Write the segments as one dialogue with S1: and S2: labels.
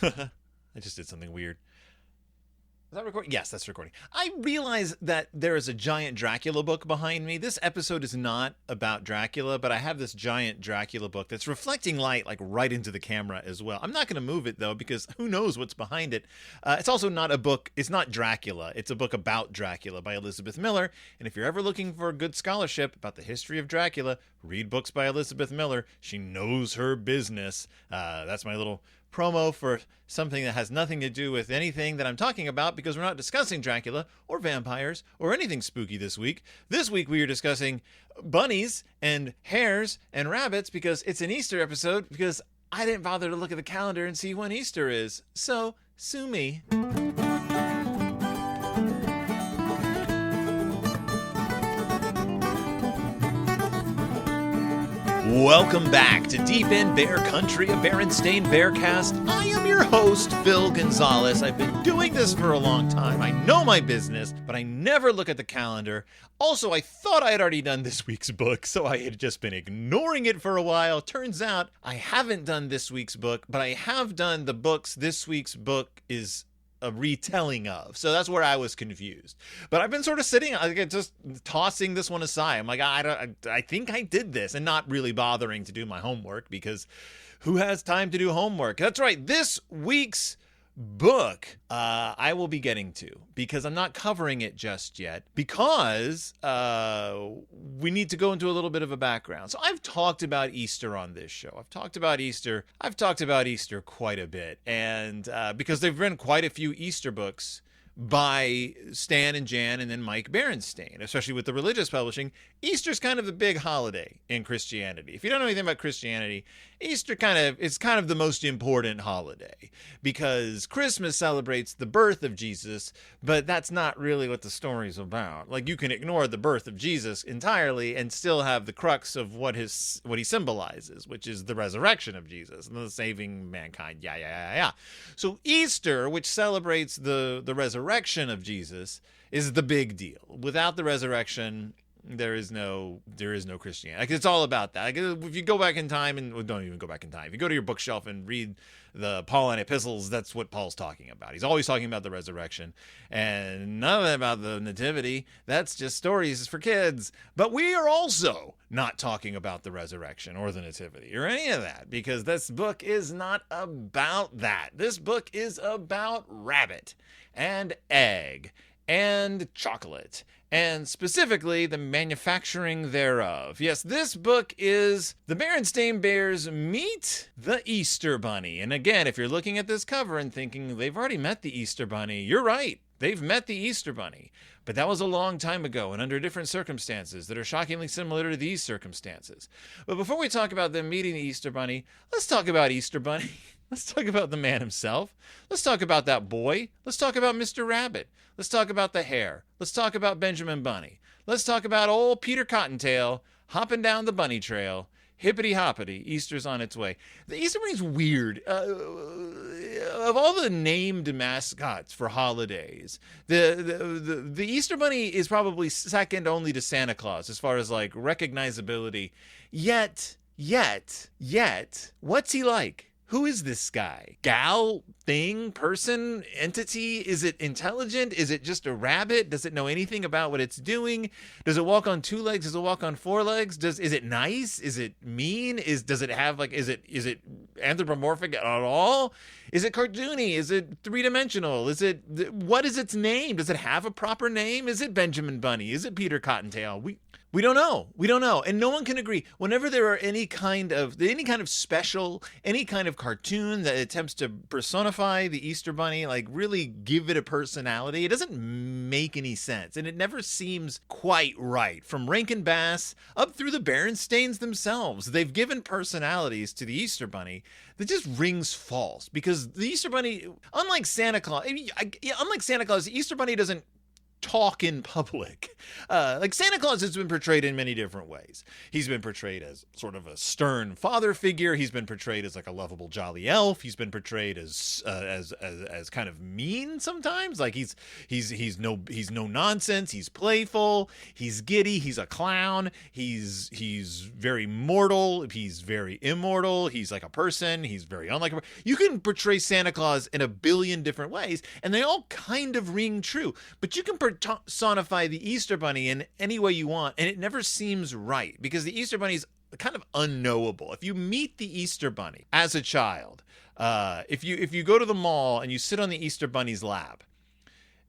S1: I just did something weird. Is that recording? Yes, that's recording. I realize that there is a giant Dracula book behind me. This episode is not about Dracula, but I have this giant Dracula book that's reflecting light like right into the camera as well. I'm not going to move it though, because who knows what's behind it. It's also not a book. It's not Dracula. It's a book about Dracula by Elizabeth Miller. And if you're ever looking for good scholarship about the history of Dracula, read books by Elizabeth Miller. She knows her business. That's my little promo for something that has nothing to do with anything that I'm talking about, because we're not discussing Dracula or vampires or anything spooky this week. This week we are discussing bunnies and hares and rabbits, because it's an Easter episode, because I didn't bother to look at the calendar and see when Easter is. So, sue me. Welcome back to Deep in Bear Country, a Berenstain Bearcast. I am your host, Phil Gonzalez. I've been doing this for a long time. I know my business, but I never look at the calendar. Also, I thought I had already done this week's book, so I had just been ignoring it for a while. Turns out I haven't done this week's book, but I have done the books this week's book is a retelling of. So that's where I was confused. But I've been sort of sitting, just tossing this one aside. I'm like, I think I did this, and not really bothering to do my homework, because who has time to do homework? That's right. This week's book I will be getting to, because I'm not covering it just yet, because we need to go into a little bit of a background. So I've talked about Easter on this show. I've talked about Easter quite a bit, and because there've been quite a few Easter books by Stan and Jan and then Mike Berenstain, especially with the religious publishing. Easter's kind of the big holiday in Christianity. If you don't know anything about Christianity, Easter is kind of the most important holiday, because Christmas celebrates the birth of Jesus, but that's not really what the story's about. Like, you can ignore the birth of Jesus entirely and still have the crux of what he symbolizes, which is the resurrection of Jesus and the saving mankind. Yeah. So Easter, which celebrates the resurrection of Jesus, is the big deal. Without the resurrection, there is no Christianity. Like, it's all about that. Like, if you go back in time, and well, don't even go back in time. If you go to your bookshelf and read the Pauline epistles, that's what Paul's talking about. He's always talking about the resurrection, and none of that about the nativity. That's just stories for kids. But we are also not talking about the resurrection or the nativity or any of that, because this book is not about that. This book is about rabbit and egg and chocolate, and specifically the manufacturing thereof. Yes, this book is The Berenstain Bears Meet the Easter Bunny. And again, if you're looking at this cover and thinking they've already met the Easter Bunny, you're right. They've met the Easter Bunny. But that was a long time ago and under different circumstances that are shockingly similar to these circumstances. But before we talk about them meeting the Easter Bunny, let's talk about Easter Bunny. Let's talk about the man himself. Let's talk about that boy. Let's talk about Mr. Rabbit. Let's talk about the hare. Let's talk about Benjamin Bunny. Let's talk about old Peter Cottontail hopping down the bunny trail. Hippity hoppity, Easter's on its way. The Easter Bunny's weird. Of all the named mascots for holidays, the Easter Bunny is probably second only to Santa Claus as far as like recognizability. Yet, what's he like? Who is this guy? Gal, thing, person, entity? Is it intelligent? Is it just a rabbit? Does it know anything about what it's doing? Does it walk on two legs? Does it walk on four legs? Is it nice? Is it mean? Does it have like, is it anthropomorphic at all? Is it cartoony? Is it three-dimensional? What is its name? Does it have a proper name? Is it Benjamin Bunny? Is it Peter Cottontail? We don't know. We don't know. And no one can agree. Whenever there are any kind of special, any kind of cartoon that attempts to personify the Easter Bunny, like really give it a personality, it doesn't make any sense. And it never seems quite right. From Rankin Bass up through the Berenstains themselves, they've given personalities to the Easter Bunny that just rings false. Because the Easter Bunny, unlike Santa Claus, the Easter Bunny doesn't talk in public. Like Santa Claus has been portrayed in many different ways. He's been portrayed as sort of a stern father figure. He's been portrayed as like a lovable, jolly elf. He's been portrayed as kind of mean sometimes. Like he's no nonsense. He's playful. He's giddy. He's a clown. He's very mortal. He's very immortal. He's like a person. He's very unlike a person. You can portray Santa Claus in a billion different ways, and they all kind of ring true. But you can personify the Easter Bunny in any way you want, and it never seems right because the Easter Bunny is kind of unknowable. If you meet the Easter Bunny as a child, if you go to the mall and you sit on the Easter Bunny's lap,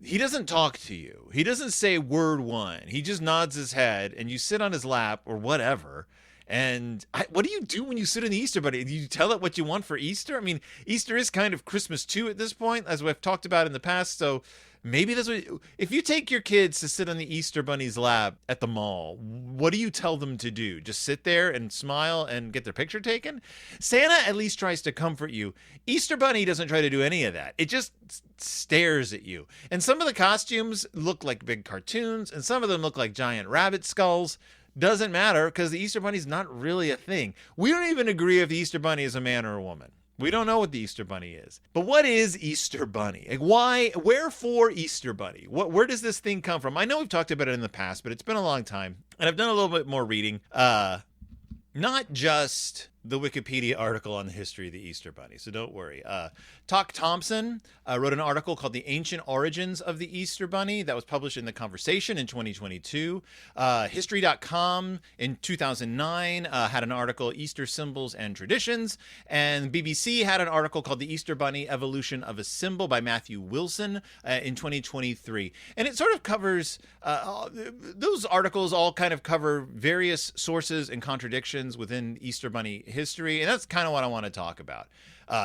S1: he doesn't talk to you. He doesn't say word one. He just nods his head, and you sit on his lap or whatever. And what do you do when you sit in the Easter Bunny? Do you tell it what you want for Easter? I mean, Easter is kind of Christmas too at this point, as we've talked about in the past. So maybe that's what, if you take your kids to sit on the Easter Bunny's lap at the mall, what do you tell them to do? Just sit there and smile and get their picture taken? Santa at least tries to comfort you. Easter Bunny doesn't try to do any of that. It just stares at you. And some of the costumes look like big cartoons, and some of them look like giant rabbit skulls. Doesn't matter because the Easter Bunny is not really a thing. We don't even agree if the Easter Bunny is a man or a woman. We don't know what the Easter Bunny is. But what is Easter Bunny? Like why, wherefore Easter Bunny? Where does this thing come from? I know we've talked about it in the past, but it's been a long time. And I've done a little bit more reading. Not just the Wikipedia article on the history of the Easter Bunny, so don't worry. Talk Thompson wrote an article called The Ancient Origins of the Easter Bunny that was published in The Conversation in 2022. History.com in 2009 had an article, Easter Symbols and Traditions, and BBC had an article called The Easter Bunny, Evolution of a Symbol by Matthew Wilson in 2023. And it sort of covers, those articles all kind of cover various sources and contradictions within Easter Bunny history, and that's kind of what I want to talk about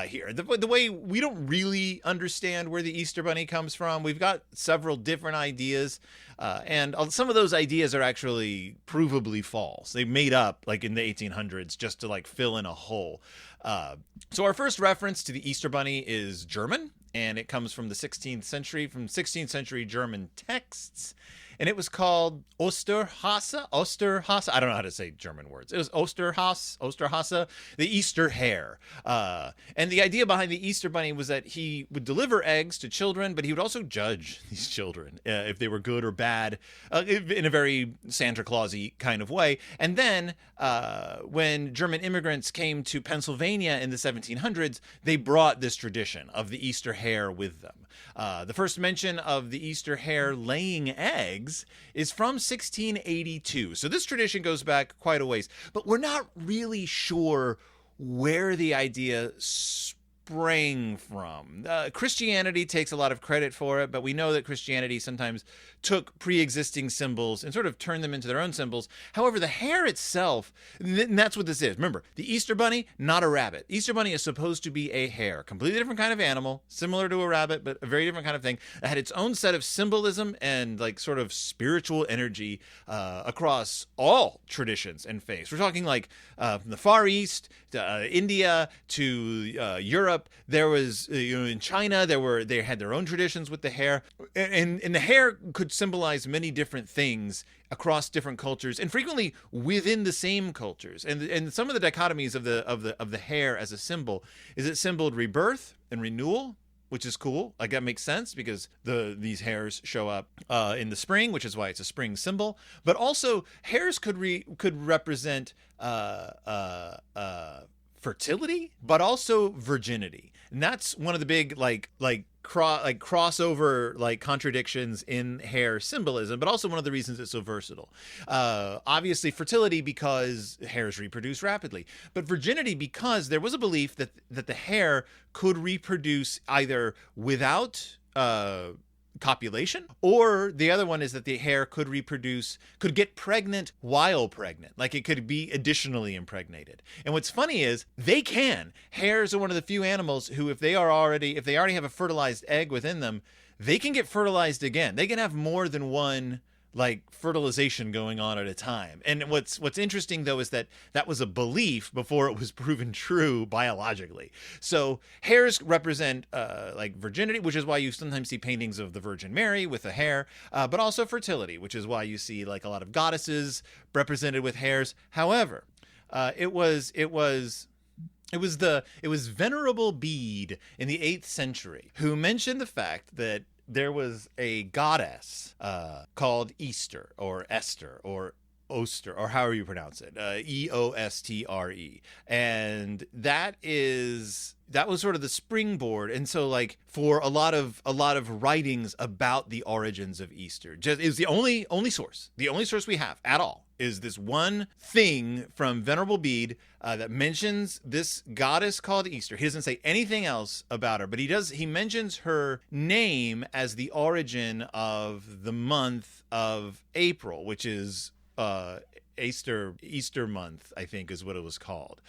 S1: here. The way we don't really understand where the Easter Bunny comes from. We've got several different ideas, and some of those ideas are actually provably false. They made up like in the 1800s just to like fill in a hole. So our first reference to the Easter Bunny is German, and it comes from the 16th century German texts. And it was called Osterhase. I don't know how to say German words. It was Osterhase, the Easter hare. And the idea behind the Easter Bunny was that he would deliver eggs to children, but he would also judge these children if they were good or bad in a very Santa Claus-y kind of way. And then when German immigrants came to Pennsylvania in the 1700s, they brought this tradition of the Easter hare with them. The first mention of the Easter hare laying eggs is from 1682. So this tradition goes back quite a ways, but we're not really sure where the idea sprang from. Christianity takes a lot of credit for it, but we know that Christianity sometimes took pre-existing symbols and sort of turned them into their own symbols. However, the hare itself, and that's what this is. Remember, the Easter Bunny, not a rabbit. Easter Bunny is supposed to be a hare, completely different kind of animal, similar to a rabbit, but a very different kind of thing. It had its own set of symbolism and like sort of spiritual energy across all traditions and faiths. We're talking like from the Far East to India to Europe. There was, in China, they had their own traditions with the hare, and the hare could symbolize many different things across different cultures and frequently within the same cultures. And some of the dichotomies of the hare as a symbol is it symboled rebirth and renewal, which is cool. Like that makes sense because these hares show up in the spring, which is why it's a spring symbol. But also hares could represent fertility, but also virginity. And that's one of the big crossover contradictions in hare symbolism, but also one of the reasons it's so versatile. Obviously fertility because hares reproduce rapidly, but virginity because there was a belief that the hare could reproduce either without copulation, or the other one is that the hare could get pregnant while pregnant, like it could be additionally impregnated. And what's funny is hares are one of the few animals who if they already have a fertilized egg within them, they can get fertilized again. They can have more than one like fertilization going on at a time. And what's interesting though is that was a belief before it was proven true biologically. So hares represent like virginity, which is why you sometimes see paintings of the Virgin Mary with a hare, but also fertility, which is why you see like a lot of goddesses represented with hares. However, it was Venerable Bede in the 8th century who mentioned the fact that there was a goddess called Easter or Esther or Oster, or however you pronounce it, Eostre, and that was sort of the springboard. And so, like, for a lot of writings about the origins of Easter, just is the only source we have at all is this one thing from Venerable Bede that mentions this goddess called Easter. He doesn't say anything else about her, but he mentions her name as the origin of the month of April, which is Easter month, I think is what it was called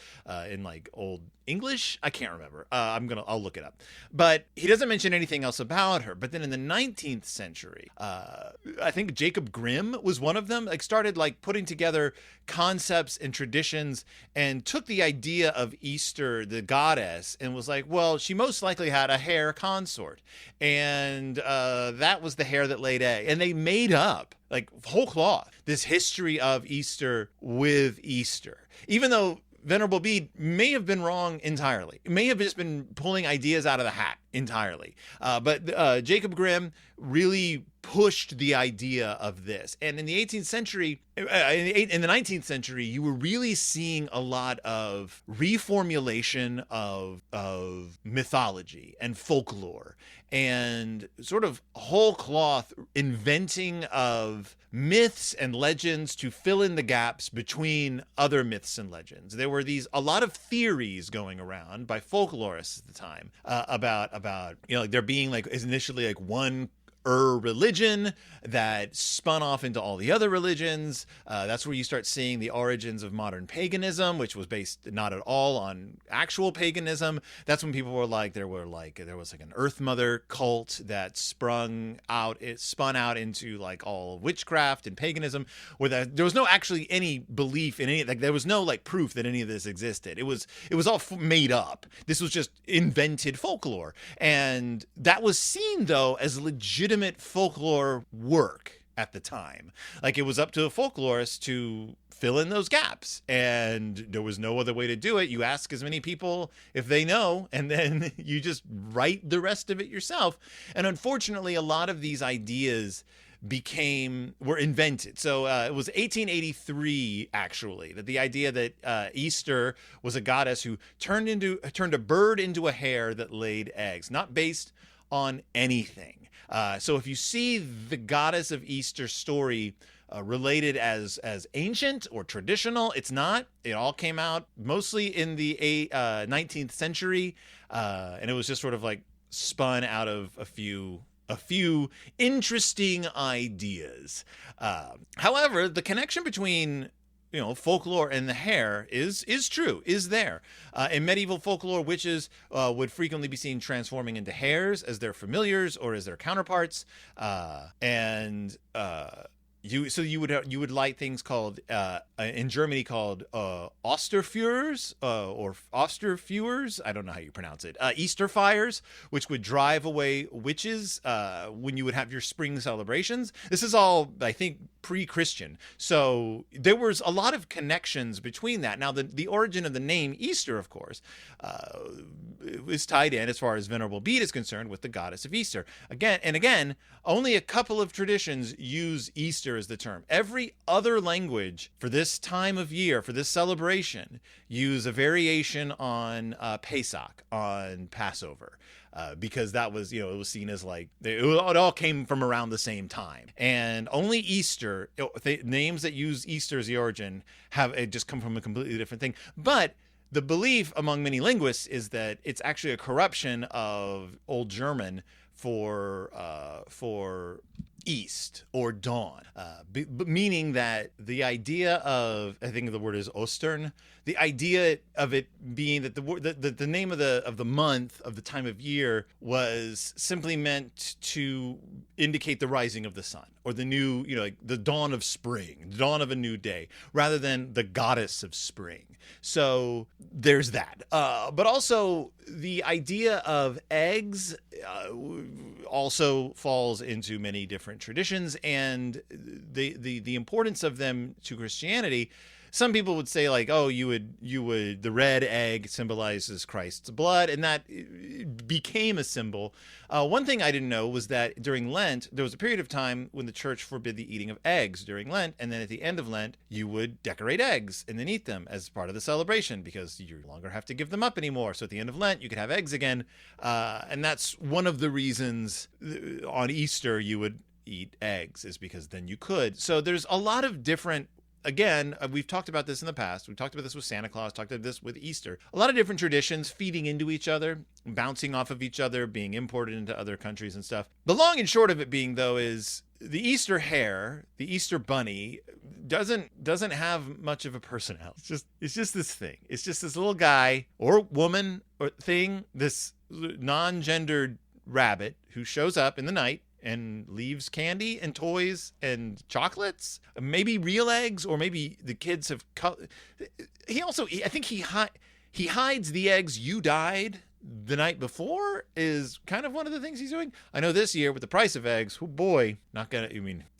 S1: in like Old English. I can't remember. I'll look it up. But he doesn't mention anything else about her. But then in the 19th century, I think Jacob Grimm was one of them, like started like putting together concepts and traditions and took the idea of Easter, the goddess, and was like, well, she most likely had a hare consort. And that was the hare that laid egg. And they made up, like whole cloth, this history of Easter with Easter. Even though Venerable Bede may have been wrong entirely. It may have just been pulling ideas out of the hat entirely. But Jacob Grimm really pushed the idea of this. And in the 18th century, in the 19th century, you were really seeing a lot of reformulation of mythology and folklore and sort of whole cloth inventing of myths and legends to fill in the gaps between other myths and legends. There were a lot of theories going around by folklorists at the time about like there being like initially like one religion that spun off into all the other religions. That's where you start seeing the origins of modern paganism, which was based not at all on actual paganism. That's when people were like, there was like an Earth Mother cult that spun out into like all witchcraft and paganism, where there was no actually any belief in any, like there was no like proof that any of this existed. It was all made up. This was just invented folklore, and that was seen though as legitimate folklore work at the time. Like it was up to a folklorist to fill in those gaps, and there was no other way to do it. You ask as many people if they know, and then you just write the rest of it yourself. And unfortunately, a lot of these ideas were invented. So it was 1883 actually that the idea that Easter was a goddess who turned a bird into a hare that laid eggs, not based on anything. So if you see the goddess of Easter story related as ancient or traditional, it's not. It all came out mostly in the 19th century, and it was just sort of like spun out of a few interesting ideas. However, the connection between folklore and the hare is there. In medieval folklore, witches would frequently be seen transforming into hares as their familiars or as their counterparts, you would light things called in Germany called Osterführers or Osterführers. I don't know how you pronounce it. Easter fires, which would drive away witches when you would have your spring celebrations. This is all, I think, pre-Christian. So there was a lot of connections between that. Now, the origin of the name Easter, of course, is tied in, as far as Venerable Bede is concerned, with the goddess of Easter. Again, only a couple of traditions use Easter as the term. Every other language for this time of year, for this celebration, use a variation on Pesach, on Passover. Because that was, it was seen as like, it all came from around the same time. And only Easter, names that use Easter as the origin, it just come from a completely different thing. But the belief among many linguists is that it's actually a corruption of Old German for east or dawn, meaning that the idea of, I think the word is Ostern, the idea of it being that the name of the month, of the time of year, was simply meant to indicate the rising of the sun, or the new, like the dawn of spring, the dawn of a new day, rather than the goddess of spring. So there's that. But also the idea of eggs also falls into many different traditions, and the importance of them to Christianity. Some people would say, like, oh, the red egg symbolizes Christ's blood, and that became a symbol. One thing I didn't know was that during Lent, there was a period of time when the church forbid the eating of eggs during Lent, and then at the end of Lent, you would decorate eggs and then eat them as part of the celebration, because you no longer have to give them up anymore. So at the end of Lent, you could have eggs again, and that's one of the reasons on Easter you would eat eggs, is because then you could. So there's a lot of different. Again, we've talked about this in the past. We've talked about this with Santa Claus, talked about this with Easter. A lot of different traditions feeding into each other, bouncing off of each other, being imported into other countries and stuff. The long and short of it being, though, is the Easter hare, the Easter bunny, doesn't have much of a personality. It's just this thing. It's just this little guy or woman or thing, this non-gendered rabbit who shows up in the night and leaves candy and toys and chocolates, maybe real eggs, or maybe the kids have I think he hides the eggs you died the night before, is kind of one of the things he's doing. I know this year with the price of eggs, oh boy,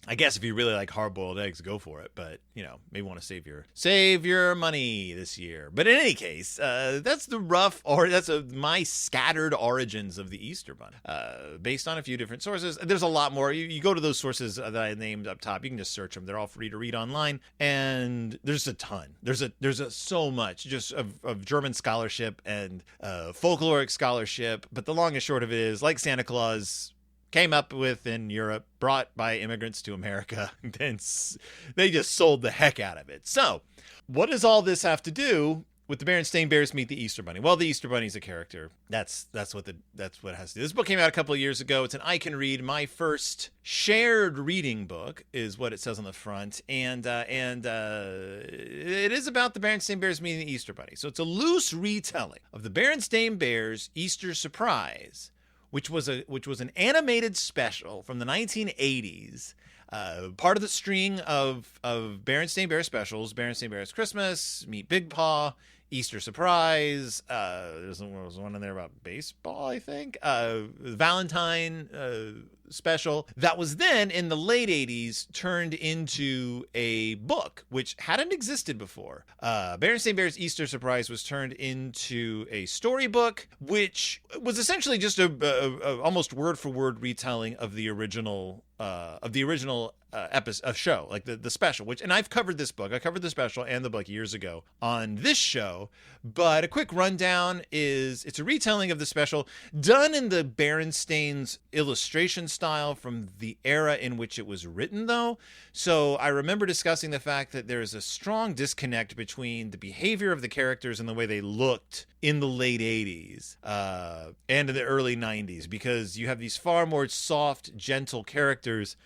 S1: I guess if you really like hard-boiled eggs, go for it. But, maybe want to save your money this year. But in any case, that's my scattered origins of the Easter Bunny, based on a few different sources. There's a lot more. You go to those sources that I named up top. You can just search them. They're all free to read online, and there's a ton. There's so much just of German scholarship and folkloric scholarship. But the long and short of it is, like Santa Claus came up with in Europe, brought by immigrants to America, then they just sold the heck out of it. So what does all this have to do with the Berenstain Bears meet the Easter Bunny? Well, the Easter Bunny's a character. That's what it has to do. This book came out a couple of years ago. It's an I Can Read. My first shared reading book is what it says on the front. And it is about the Berenstain Bears meeting the Easter Bunny. So it's a loose retelling of the Berenstain Bears Easter Surprise, which was an animated special from the 1980s, part of the string of Berenstain Bear specials: Berenstain Bears Christmas, Meet Big Paw, Easter Surprise. There was one in there about baseball, I think. Valentine special that was then in the late 80s turned into a book, which hadn't existed before. Berenstain Bears Easter Surprise was turned into a storybook, which was essentially just a almost word for word retelling of the original episode show, like the special, and I've covered this book. I covered the special and the book years ago on this show, but a quick rundown is it's a retelling of the special done in the Berenstain's illustration style from the era in which it was written, though. So I remember discussing the fact that there is a strong disconnect between the behavior of the characters and the way they looked in the late 80s and in the early 90s, because you have these far more soft, gentle characters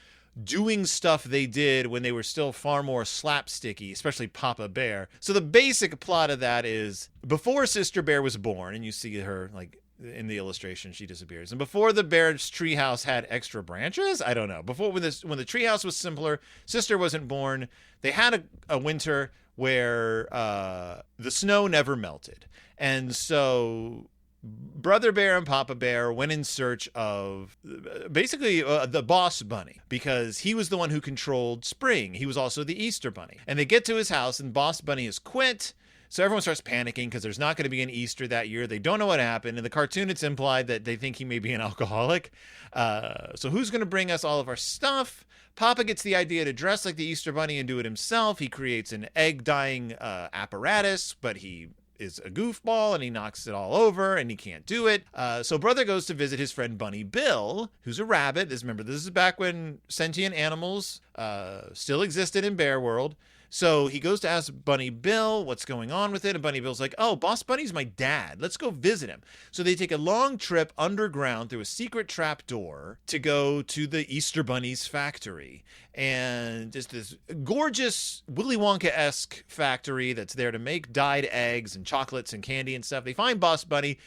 S1: doing stuff they did when they were still far more slapsticky, especially Papa Bear. So the basic plot of that is, before Sister Bear was born, and you see her, like, in the illustration, she disappears. And before the bear's treehouse had extra branches, I don't know. Before, when the treehouse was simpler, Sister wasn't born. They had a winter where the snow never melted. And so Brother Bear and Papa Bear went in search of basically the boss bunny, because he was the one who controlled spring. He was also the Easter bunny. And they get to his house, and boss bunny has quit. So everyone starts panicking because there's not going to be an Easter that year. They don't know what happened. In the cartoon, it's implied that they think he may be an alcoholic. So who's going to bring us all of our stuff? Papa gets the idea to dress like the Easter bunny and do it himself. He creates an egg dyeing apparatus, but he is a goofball and he knocks it all over and he can't do it. So brother goes to visit his friend Bunny Bill, who's a rabbit. Remember, this is back when sentient animals still existed in Bear World. So he goes to ask Bunny Bill what's going on with it. And Bunny Bill's like, oh, Boss Bunny's my dad. Let's go visit him. So they take a long trip underground through a secret trap door to go to the Easter Bunny's factory. And it's this gorgeous Willy Wonka-esque factory that's there to make dyed eggs and chocolates and candy and stuff. They find Boss Bunny.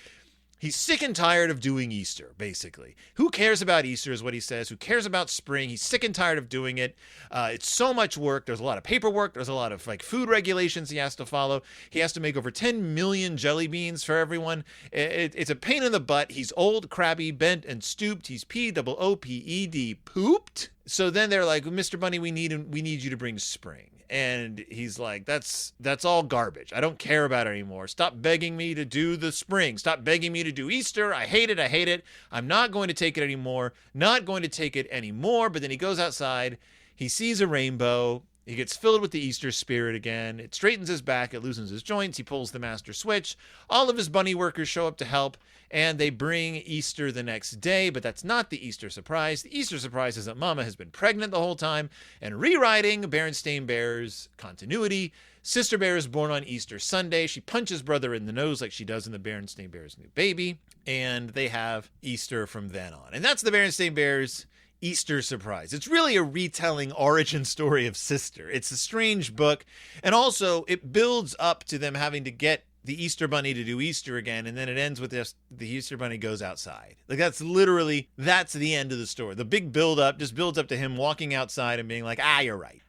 S1: He's sick and tired of doing Easter, basically. Who cares about Easter is what he says. Who cares about spring? He's sick and tired of doing it. It's so much work. There's a lot of paperwork. There's a lot of food regulations he has to follow. He has to make over 10 million jelly beans for everyone. It's a pain in the butt. He's old, crabby, bent, and stooped. He's P-O-O-P-E-D, pooped. So then they're like, Mr. Bunny, we need you to bring spring. And he's like, that's all garbage. I don't care about it anymore. Stop begging me to do the spring. Stop begging me to do Easter. I hate it. I'm not going to take it anymore. But then he goes outside. He sees a rainbow. He gets filled with the Easter spirit again. It straightens his back. It loosens his joints. He pulls the master switch. All of his bunny workers show up to help. And they bring Easter the next day, but that's not the Easter surprise. The Easter surprise is that Mama has been pregnant the whole time, and rewriting Berenstain Bear's continuity, Sister Bear is born on Easter Sunday. She punches brother in the nose like she does in the Berenstain Bear's New Baby, and they have Easter from then on. And that's the Berenstain Bear's Easter surprise. It's really a retelling origin story of Sister. It's a strange book, and also it builds up to them having to get the Easter Bunny to do Easter again, and then it ends with this: the Easter Bunny goes outside. That's the end of the story. The big build up just builds up to him walking outside and being like, you're right.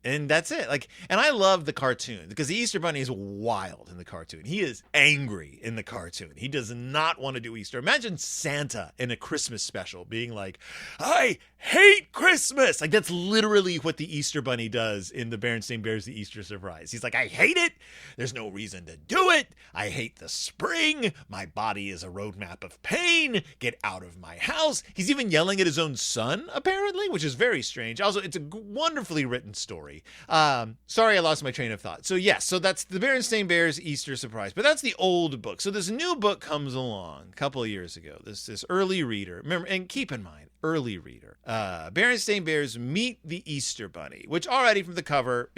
S1: And that's it. And I love the cartoon because the Easter Bunny is wild in the cartoon. He is angry in the cartoon. He does not want to do Easter. Imagine Santa in a Christmas special being like, I hate Christmas. That's literally what the Easter Bunny does in the Berenstain Bears The Easter Surprise. He's like, I hate it. There's no reason to do it. I hate the spring. My body is a roadmap of pain. Get out of my house. He's even yelling at his own son, apparently, which is very strange. Also, it's a wonderfully written story. Sorry, I lost my train of thought. So that's the Berenstain Bears Easter Surprise, but that's the old book. So this new book comes along a couple of years ago. This early reader, remember, and keep in mind, early reader. Berenstain Bears Meet the Easter Bunny, which already from the cover,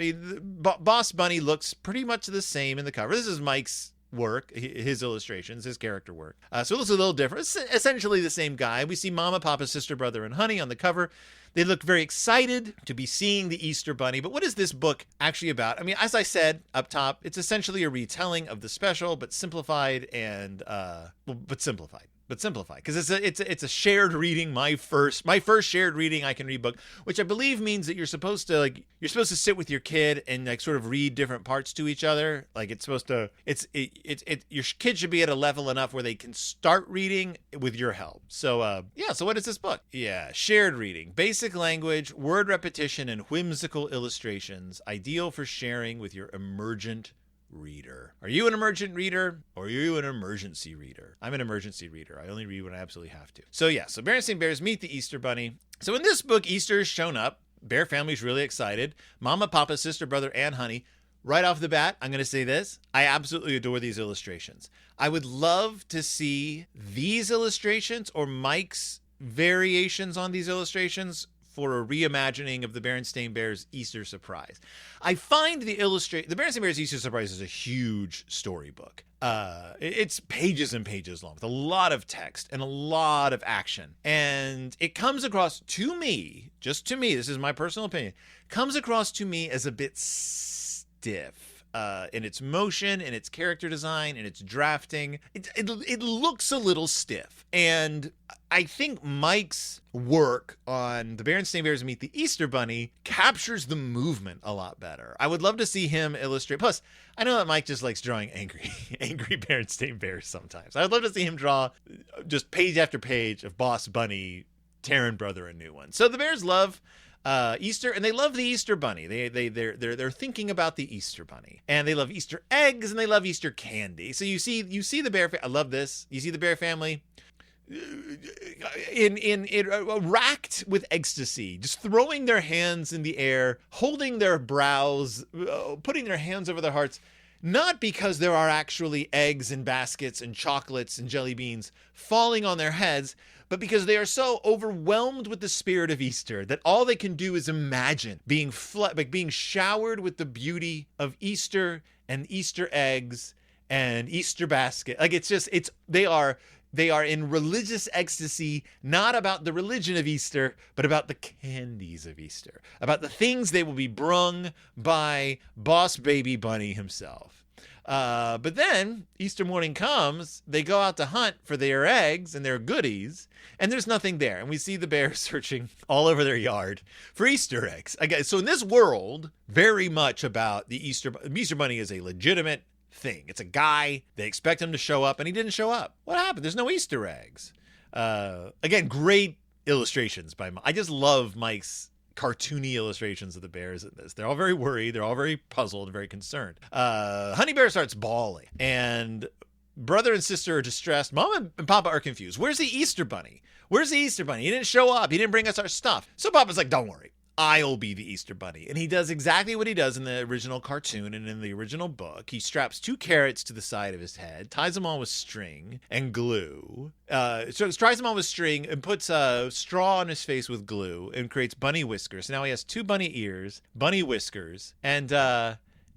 S1: Boss Bunny looks pretty much the same in the cover. This is Mike's work, his illustrations, his character work. So it looks a little different. It's essentially the same guy. We see Mama, Papa, Sister, Brother, and Honey on the cover. They look very excited to be seeing the Easter Bunny. But what is this book actually about? I mean, as I said up top, it's essentially a retelling of the special, but simplified and simplified because it's a shared reading. My first shared reading I can read book, which I believe means that you're supposed to sit with your kid and sort of read different parts to each other. Your kid should be at a level enough where they can start reading with your help. So so what is this book? Shared reading, basic language, word repetition, and whimsical illustrations, ideal for sharing with your emergent reader. Are you an emergent reader or are you an emergency reader? I'm an emergency reader. I only read when I absolutely have to. So Berenstain Bears Meet the Easter Bunny. So in this book, Easter has shown up. Bear family's really excited. Mama, Papa, Sister, Brother, and Honey. Right off the bat, I'm going to say this. I absolutely adore these illustrations. I would love to see these illustrations or Mike's variations on these illustrations for a reimagining of the Berenstain Bears Easter Surprise. I find the Berenstain Bears Easter Surprise is a huge storybook. It's pages and pages long with a lot of text and a lot of action. And it comes across to me, just to me, this is my personal opinion, comes across to me as a bit stiff. In its motion, in its character design, in its drafting. It looks a little stiff. And I think Mike's work on the Berenstain Bears Meet the Easter Bunny captures the movement a lot better. I would love to see him illustrate. Plus, I know that Mike just likes drawing angry Berenstain Bears sometimes. I would love to see him draw just page after page of Boss Bunny tearing brother a new one. So the Bears love Easter, and they love the Easter Bunny. They're thinking about the Easter Bunny, and they love Easter eggs, and they love Easter candy. So you see the bear. I love this. You see the bear family racked with ecstasy, just throwing their hands in the air, holding their brows, putting their hands over their hearts, not because there are actually eggs and baskets and chocolates and jelly beans falling on their heads, but because they are so overwhelmed with the spirit of Easter that all they can do is imagine being being showered with the beauty of Easter and Easter eggs and Easter basket. Like they are in religious ecstasy, not about the religion of Easter, but about the candies of Easter, about the things they will be brung by Boss Baby Bunny himself. But then Easter morning comes, they go out to hunt for their eggs and their goodies, and there's nothing there. And we see the bears searching all over their yard for Easter eggs. Okay, so in this world, very much about the Easter Bunny is a legitimate thing. It's a guy. They expect him to show up, and he didn't show up. What happened? There's no Easter eggs. Again, great illustrations by Mike. I just love Mike's cartoony illustrations of the bears in this. They're all very worried. They're all very puzzled, very concerned. Honey Bear starts bawling, and brother and sister are distressed. Mom and Papa are confused. Where's the Easter Bunny? Where's the Easter Bunny? He didn't show up. He didn't bring us our stuff. So Papa's like, don't worry. I'll be the Easter Bunny. And he does exactly what he does in the original cartoon and in the original book. He straps 2 carrots to the side of his head, ties them on with string and glue. So tries them on with string and puts straw on his face with glue and creates bunny whiskers. So now he has 2 bunny ears, bunny whiskers, and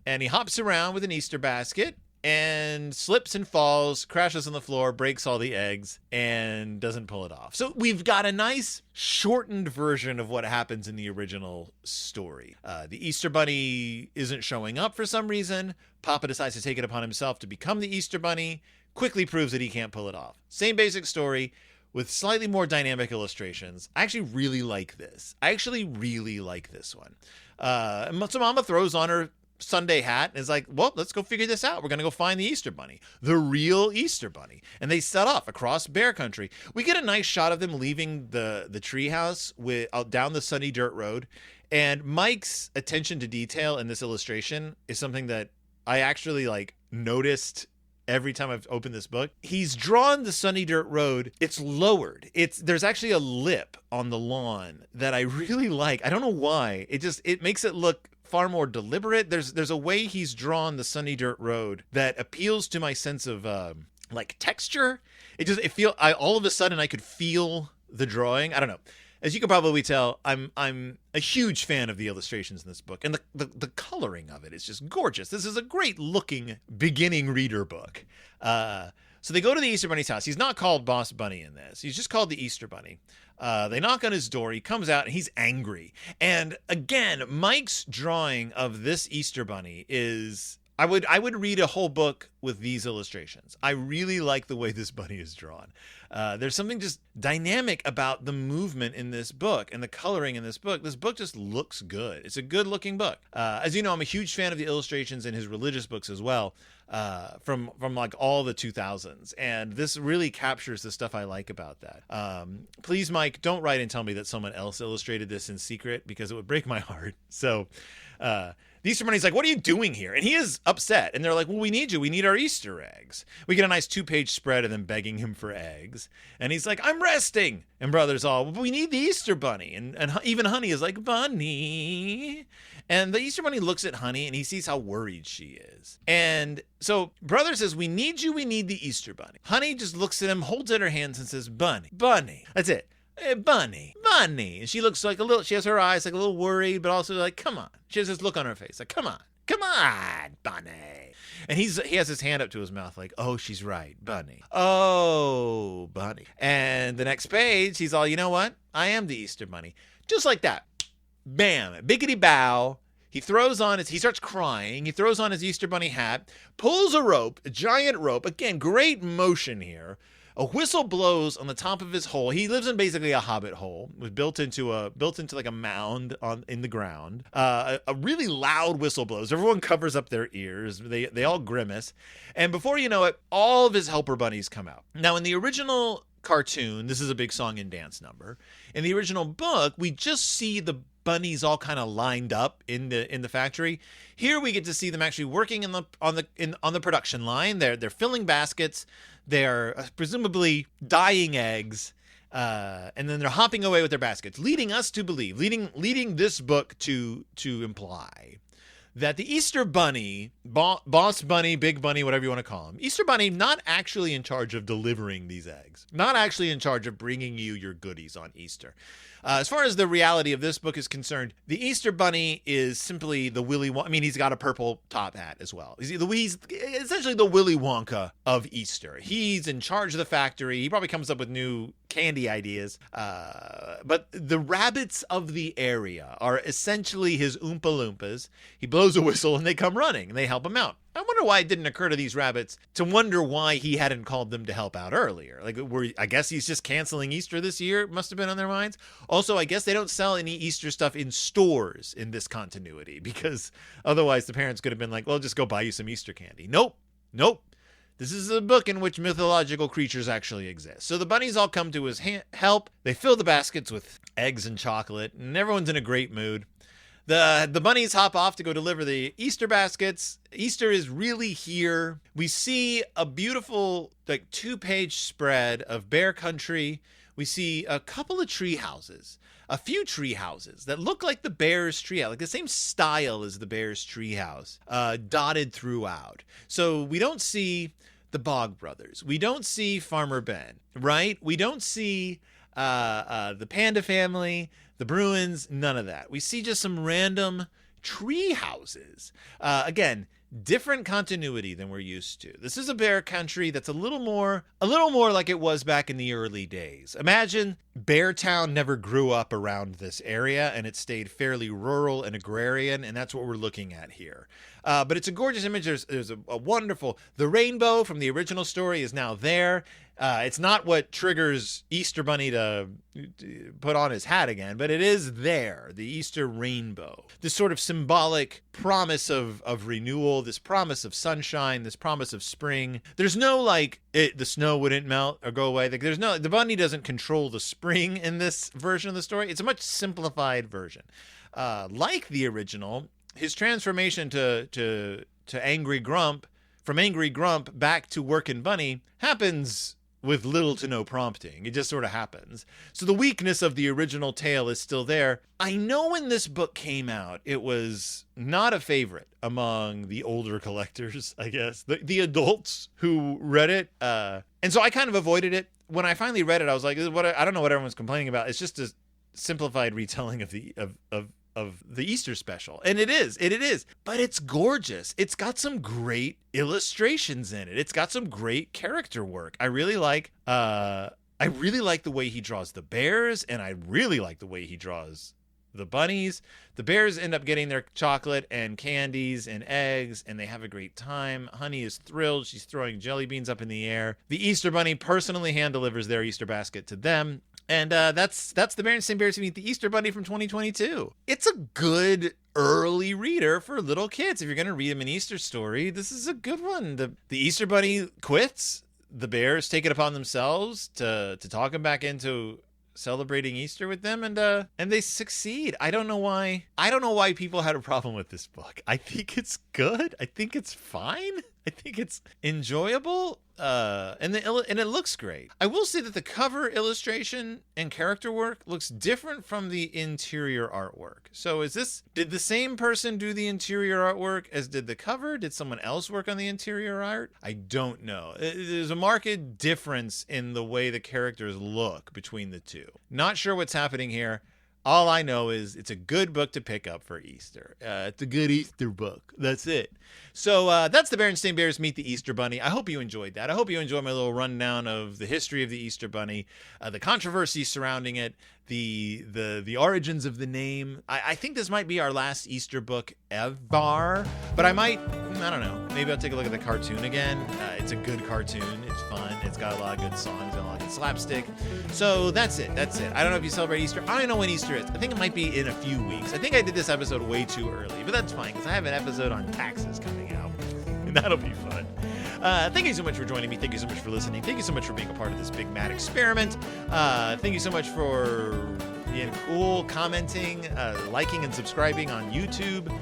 S1: he hops around with an Easter basket and slips and falls, crashes on the floor, breaks all the eggs, and doesn't pull it off. So we've got a nice shortened version of what happens in the original story. The Easter Bunny isn't showing up for some reason. Papa decides to take it upon himself to become the Easter Bunny, quickly proves that he can't pull it off. Same basic story with slightly more dynamic illustrations. I actually really like this. One. So Mama throws on her Sunday hat and is like, well, let's go figure this out. We're going to go find the Easter Bunny, the real Easter Bunny. And they set off across bear country. We get a nice shot of them leaving the treehouse down the sunny dirt road. And Mike's attention to detail in this illustration is something that I actually noticed every time I've opened this book. He's drawn the sunny dirt road. It's lowered. There's actually a lip on the lawn that I really like. I don't know why. It makes it look far more deliberate. There's a way he's drawn the sunny dirt road that appeals to my sense of texture. All of a sudden I could feel the drawing. I don't know. As you can probably tell, I'm a huge fan of the illustrations in this book, and the coloring of it is just gorgeous. This is a great looking beginning reader book. So they go to the Easter Bunny's house. He's not called Boss Bunny in this. He's just called the Easter Bunny. They knock on his door. He comes out and he's angry. And again, Mike's drawing of this Easter Bunny is, I would read a whole book with these illustrations. I really like the way this bunny is drawn. There's something just dynamic about the movement in this book and the coloring in this book. This book just looks good. It's a good looking book. As you know, I'm a huge fan of the illustrations in his religious books as well, from all the 2000s. And this really captures the stuff I like about that. Please, Mike, don't write and tell me that someone else illustrated this in secret, because it would break my heart. So, the Easter Bunny's like, what are you doing here? And he is upset. And they're like, well, we need you. We need our Easter eggs. We get a nice 2-page spread of them begging him for eggs. And he's like, I'm resting. And Brother's all, well, we need the Easter Bunny. And even Honey is like, Bunny. And the Easter Bunny looks at Honey and he sees how worried she is. And so Brother says, we need you. We need the Easter Bunny. Honey just looks at him, holds out her hands and says, Bunny, Bunny. That's it. Hey, Bunny, Bunny. And she looks like she has her eyes like a little worried, but also like, come on. She has this look on her face like, come on, Bunny. And he has his hand up to his mouth like, oh, she's right, Bunny. Oh, Bunny. And the next page, he's all, you know what? I am the Easter Bunny. Just like that. Bam, biggity bow. He starts crying. He throws on his Easter Bunny hat, pulls a rope, a giant rope. Again, great motion here. A whistle blows on the top of his hole. He lives in basically a hobbit hole. It was built into like a mound in the ground. A really loud whistle blows. Everyone covers up their ears. They all grimace. And before you know it, all of his helper bunnies come out. Now, in the original cartoon, this is a big song and dance number. In the original book, we just see the bunnies all kind of lined up in the factory. Here we get to see them actually working on the production line. They're filling baskets. They're presumably dyeing eggs, and then they're hopping away with their baskets, leading us to believe, leading this book to imply that the Easter Bunny, Boss Bunny, Big Bunny, whatever you want to call him, Easter Bunny, not actually in charge of delivering these eggs, not actually in charge of bringing you your goodies on Easter. As far as the reality of this book is concerned, the Easter Bunny is simply the Willy Wonka. I mean, he's got a purple top hat as well. He's essentially the Willy Wonka of Easter. He's in charge of the factory. He probably comes up with new candy ideas. But the rabbits of the area are essentially his Oompa Loompas. He blows a whistle and they come running and they help him out. I wonder why it didn't occur to these rabbits to wonder why he hadn't called them to help out earlier. I guess he's just canceling Easter this year. It must have been on their minds. Also, I guess they don't sell any Easter stuff in stores in this continuity, because otherwise the parents could have been like, well, just go buy you some Easter candy. Nope. This is a book in which mythological creatures actually exist. So the bunnies all come to his help. They fill the baskets with eggs and chocolate, and everyone's in a great mood. The bunnies hop off to go deliver the Easter baskets. Easter is really here. We see a beautiful 2-page spread of bear country. We see a couple of tree houses, a few tree houses that look like the bear's tree house, like the same style as the bear's tree house, dotted throughout. So we don't see the Bog Brothers. We don't see Farmer Ben, right? We don't see the Panda family, the Bruins, none of that. We see just some random tree houses. Again, different continuity than we're used to. This is a bear country that's a little more like it was back in the early days. Imagine Beartown never grew up around this area and it stayed fairly rural and agrarian, and that's what we're looking at here. But it's a gorgeous image. There's a wonderful, the rainbow from the original story is now there. It's not what triggers Easter Bunny to put on his hat again, but it is there, the Easter rainbow. This sort of symbolic promise of renewal, this promise of sunshine, this promise of spring. There's no the snow wouldn't melt or go away. The bunny doesn't control the spring in this version of the story. It's a much simplified version. Like the original, his transformation to Angry Grump, from Angry Grump back to Workin' Bunny, happens with little to no prompting. It just sort of happens. So the weakness of the original tale is still there. I know when this book came out, it was not a favorite among the older collectors, I guess. The adults who read it. And so I kind of avoided it. When I finally read it, I was like, I don't know what everyone's complaining about. It's just a simplified retelling of the Easter special. And it is, but it's gorgeous. It's got some great illustrations in it. It's got some great character work. I really like the way he draws the bears, and I really like the way he draws the bunnies. The bears end up getting their chocolate and candies and eggs, and they have a great time. Honey is thrilled. She's throwing jelly beans up in the air. The Easter Bunny personally hand delivers their Easter basket to them. And that's the Berenstain Bears Who Meet the Easter Bunny from 2022. It's a good early reader for little kids. If you're going to read them an Easter story, this is a good one. The Easter Bunny quits. The bears take it upon themselves to talk him back into celebrating Easter with them, and they succeed. I don't know why people had a problem with this book. I think it's good. I think it's fine. I think it's enjoyable. And it looks great. I will say that the cover illustration and character work looks different from the interior artwork. So did the same person do the interior artwork as did the cover? Did someone else work on the interior art? I don't know. There's a marked difference in the way the characters look between the two. Not sure what's happening here. All I know is it's a good book to pick up for Easter. It's a good Easter book. That's it. So that's the Berenstain Bears Meet the Easter Bunny. I hope you enjoyed that. I hope you enjoyed my little rundown of the history of the Easter Bunny, the controversy surrounding it, the origins of the name. I think this might be our last Easter book ever, but I don't know. Maybe I'll take a look at the cartoon again. It's a good cartoon. It's fun. It's got a lot of good songs and a lot of good slapstick. So that's it. I don't know if you celebrate Easter. I don't know when Easter is. I think it might be in a few weeks. I think I did this episode way too early, but that's fine because I have an episode on taxes coming out, and that'll be fun. Thank you so much for joining me. Thank you so much for listening. Thank you so much for being a part of this big mad experiment. Thank you so much for being cool, commenting, liking and subscribing on YouTube,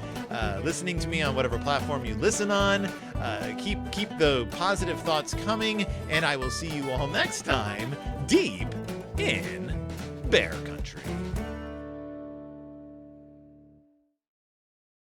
S1: listening to me on whatever platform you listen on. Keep the positive thoughts coming, and I will see you all next time deep in Bear Country.